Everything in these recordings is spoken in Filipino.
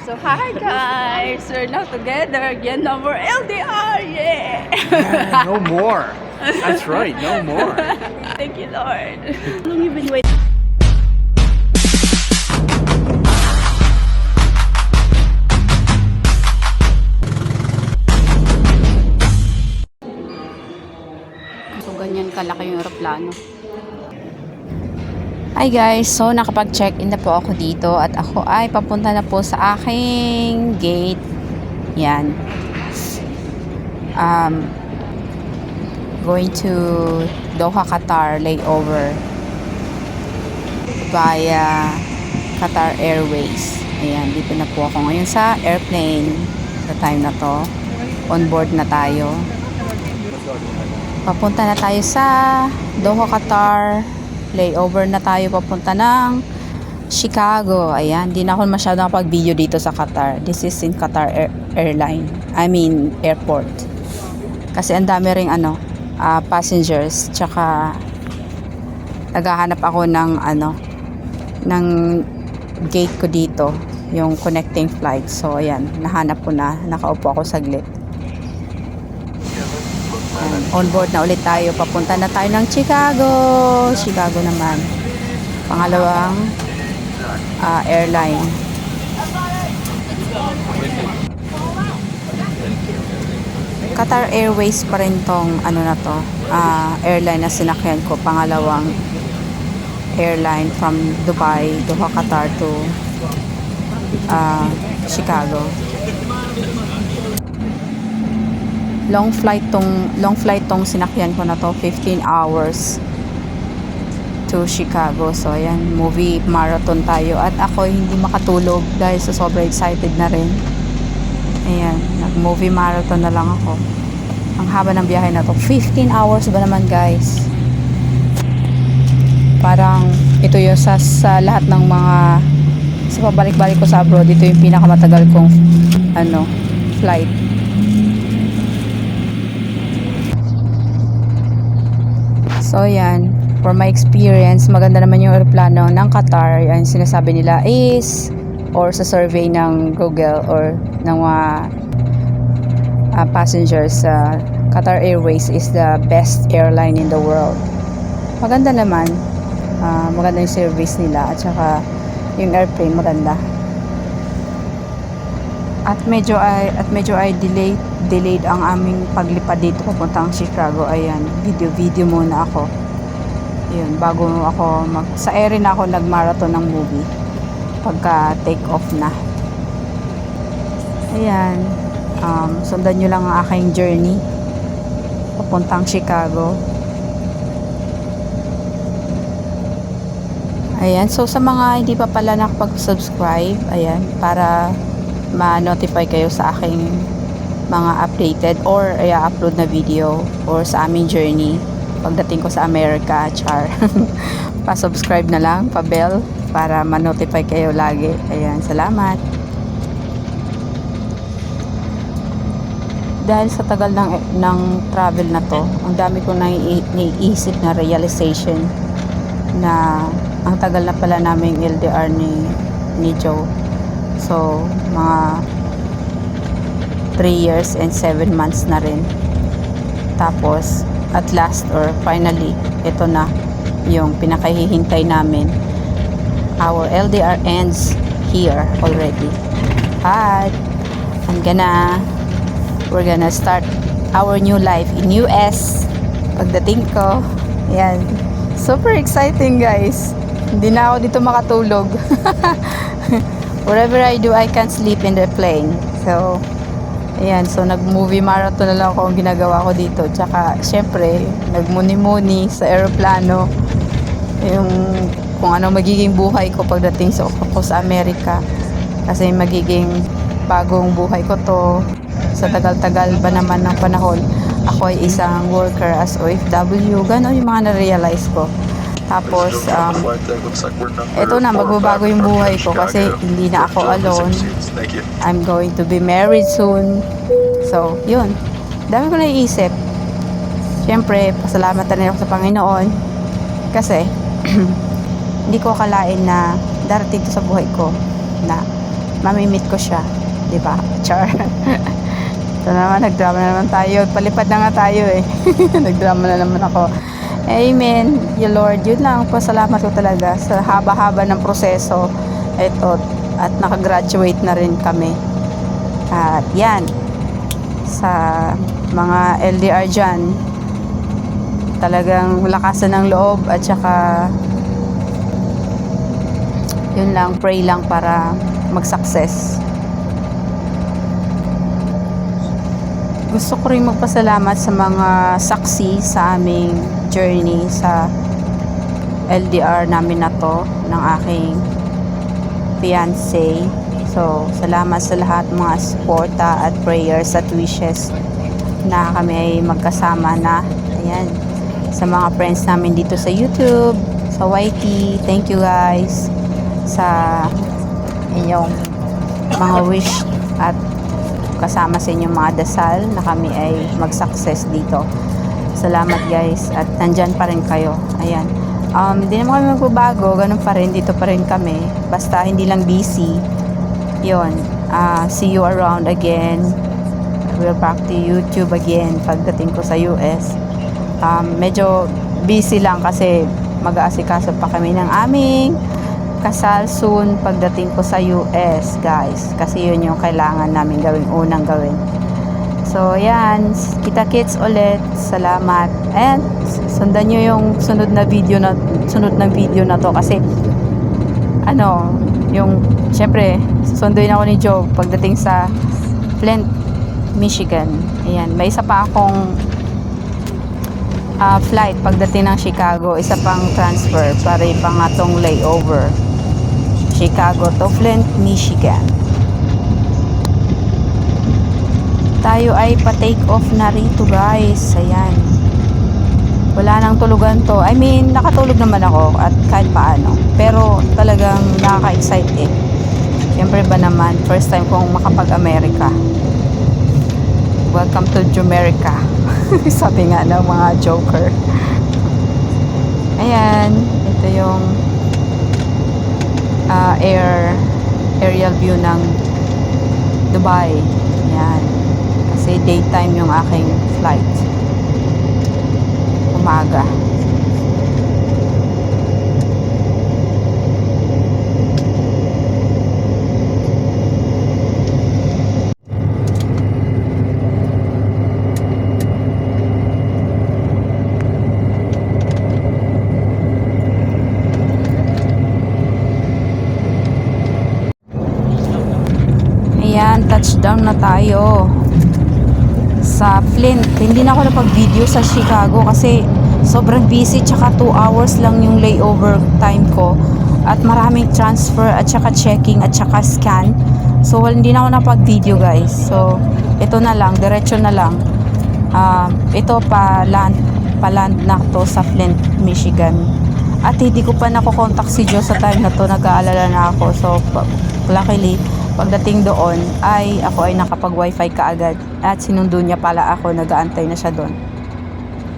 So hi guys, we're now together again. No more LDR, yeah. No more. That's right, no more. Thank you, Lord. How long you been waiting? So ganyan kalaki yung aeroplano. Hi guys, so nakapag-check-in na po ako dito at ako ay papunta na po sa aking gate. Yan. Going to Doha, Qatar layover via Qatar Airways. Ayan, dito na po ako ngayon sa airplane sa time na to. On board na tayo. Papunta na tayo sa Doha, Qatar. Layover na tayo papunta ng Chicago. Ayan, di na ako masyadong nakapag-video dito sa Qatar. This is in Qatar Airport. Kasi ang dami ring passengers. Tsaka naghahanap ako ng gate ko dito. Yung connecting flight. So, ayan, nahanap ko na. Nakaupo ako saglit. On board na ulit tayo. Papunta na tayo ng Chicago. Chicago naman. Pangalawang airline. Qatar Airways pa rin tong airline na sinakyan ko. Pangalawang airline from Dubai, Doha, Qatar to Chicago. Long flight tong sinakyan ko na to, 15 hours to Chicago. So ayan, movie marathon tayo at ako hindi makatulog dahil sa sobrang excited na rin. Ayan, nag-movie marathon na lang ako. Ang haba ng biyahe na to, 15 hours ba naman guys? Parang ito yung sa lahat ng mga sa pabalik-balik ko sa abroad, ito yung pinakamatagal kong flight. So yan, for my experience, maganda naman yung aeroplano ng Qatar. Yan sinasabi nila is, or sa survey ng Google or ng mga passengers, Qatar Airways is the best airline in the world. Maganda naman, maganda yung service nila at saka yung airplane maganda. At medyo ay delayed ang aming paglipad dito papuntang Chicago. Ayan, video muna ako. Ayun, bago ako sa ere na ako nag-marathon ng movie pagka take off na. Ayan, sundan nyo lang ang aking journey papuntang Chicago. Ayan, so sa mga hindi pa pala nakapag-subscribe, ayan, para ma-notify kayo sa aking mga updated or upload na video or sa aming journey pagdating ko sa America, char. Pa-subscribe na lang, pa-bell para ma-notify kayo lagi. Ayan, salamat. Dahil sa tagal ng travel na to, ang dami kong naiisip na realization na ang tagal na pala naming LDR ni Joe. So, mga 3 years and 7 months na rin. Tapos, at last or finally, ito na yung pinakahihintay namin. Our LDR ends here already. But, we're gonna start our new life in US. Pagdating ko, yan. Super exciting guys. Hindi na ako dito makatulog. Whatever I do, I can't sleep in the plane. So, ayan. So, nag-movie marathon na lang ako ang ginagawa ko dito. Tsaka, syempre, nagmuni-muni sa aeroplano. Yung kung ano magiging buhay ko pagdating sa Amerika. Kasi magiging bagong buhay ko to. Sa tagal-tagal ba naman ng panahon, ako ay isang worker as OFW. Gano'n yung mga na-realize ko. Tapos, eto na, magbabago yung buhay ko kasi hindi na ako alone. I'm going to be married soon. So, yun. Dami ko naiisip. Siyempre, pasalamat na rin ako sa Panginoon. Kasi, hindi ko akalain na darating to sa buhay ko na mamimit ko siya. Diba? Char. Ito naman, nagdrama na naman tayo. Palipad na nga tayo eh. Nagdrama na naman ako. Amen. Ya Lord, yun lang. Pasalamat ko talaga sa haba-haba ng proseso. Ito. At nakagraduate na rin kami. At yan. Sa mga LDR dyan, talagang lakasan ng loob at saka yun lang, pray lang para mag-success. Gusto ko rin magpasalamat sa mga saksi sa aming journey sa LDR namin na to ng aking fiancé. So, salamat sa lahat mga suporta at prayers at wishes na kami ay magkasama na. Ayan. Sa mga friends namin dito sa YouTube, sa YT, thank you guys sa inyong mga wish at kasama sa inyong mga dasal na kami ay mag-success dito. Salamat guys at nandyan pa rin kayo. Ayan. Hindi naman kami magbabago, ganun pa rin, dito pa rin kami. Basta hindi lang busy. Yun. See you around again. We'll back to YouTube again pagdating ko sa US. Medyo busy lang kasi mag-aasikaso pa kami ng aming kasal soon pagdating ko sa US, guys. Kasi yun yung kailangan namin unang gawin. So, yan. Kita-kits ulit. Salamat. And, sundan nyo yung sunod na video na to kasi yung, syempre, susunduin ako ni Joe pagdating sa Flint, Michigan. Ayan. May isa pa akong flight pagdating ng Chicago. Isa pang transfer para ipangatong layover. Chicago to Flint, Michigan. Tayo ay pa-take off na rito guys. Ayan. Wala nang tulugan to. I mean, nakatulog naman ako at kahit paano. Pero talagang nakaka-excite eh. Siyempre ba naman, first time kong makapag-America. Welcome to Jumerica. Sabi nga ng mga joker. Ayan. Ito yung aerial view ng Dubai. Yan. Kasi daytime yung aking flight. Umaga. Ayan, touchdown na tayo sa Flint. Hindi na ako napag-video sa Chicago kasi sobrang busy, tsaka 2 hours lang yung layover time ko at maraming transfer at tsaka checking at tsaka scan. So hindi na ako napag-video guys. So ito na lang, diretso na lang. Ito pa land na to sa Flint, Michigan. At hindi ko pa nakokontak si Joe sa time na to, nag-aalala na ako. So luckily pagdating doon ay ako ay nakapag-wifi kaagad at sinundo niya pala ako, nag-aantay na siya doon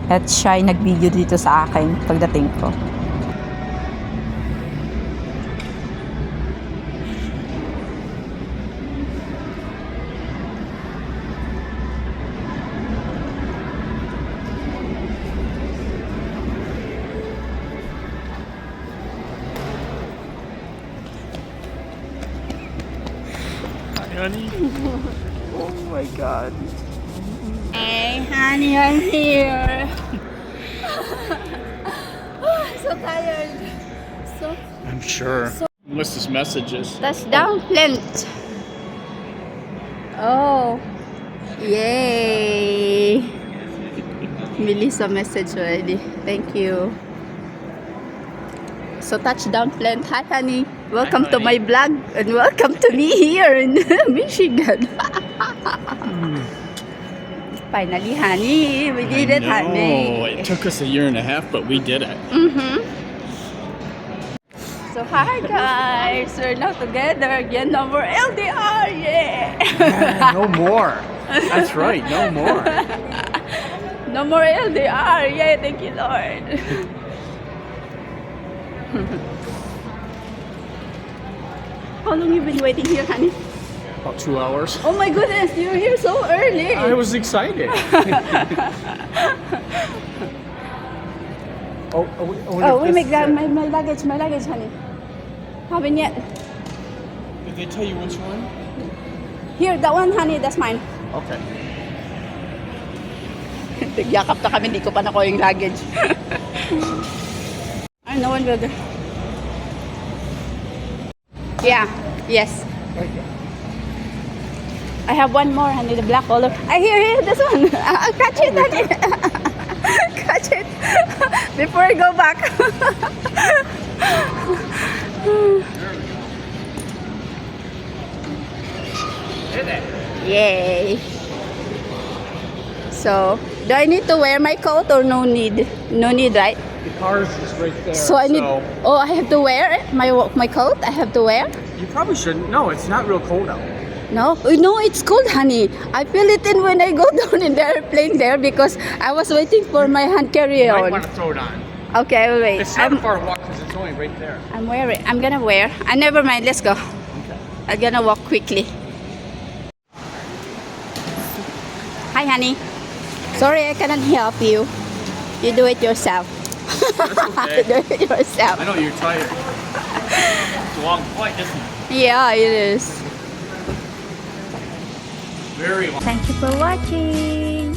at siya ay nag-video dito sa akin pagdating ko. Honey? Oh my God. Hey honey, I'm here. So tired. I'm sure. What's this messages? Touchdown Flint. Oh. Yay. Melissa message already. Thank you. So touchdown Flint. Hi honey. Welcome to my vlog and welcome to me here in Michigan. Finally, honey, we did it, honey. It took us 1.5 years, but we did it. So hi guys, we're now together again. No more LDR, yeah. No more. That's right, no more. No more LDR, yeah. Thank you, Lord. How long you been waiting here, honey? About 2 hours. Oh my goodness, you're here so early. I was excited. Oh, we make that my luggage, honey. Haven't yet. Did they tell you which one? Here, that one, honey, that's mine. Okay. Yakap na kami, hindi ko pa nakuha yung luggage. I no one will do. Yeah, yes. I have one more, honey, the black color. Here, this one. Catch it, honey. Catch it. Before I go back. Yay. So, do I need to wear my coat or no need? No need, right? The car's just right there. So I need. Oh, I have to wear it. My coat. I have to wear. You probably shouldn't. No, it's not real cold out. No, no, it's cold, honey. I feel it in when I go down in the airplane there because I was waiting for my hand You might carry-on. want to throw it on. Okay, I will wait. It's not a far walk because it's only right there. I'm wearing. I'm gonna wear. Never mind. Let's go. Okay. I'm gonna walk quickly. Hi, honey. Sorry, I cannot help you. You do it yourself. That's okay. Do it yourself. I know you're tired. It's a long flight, isn't it? Yeah, it is. Very long. Thank you for watching.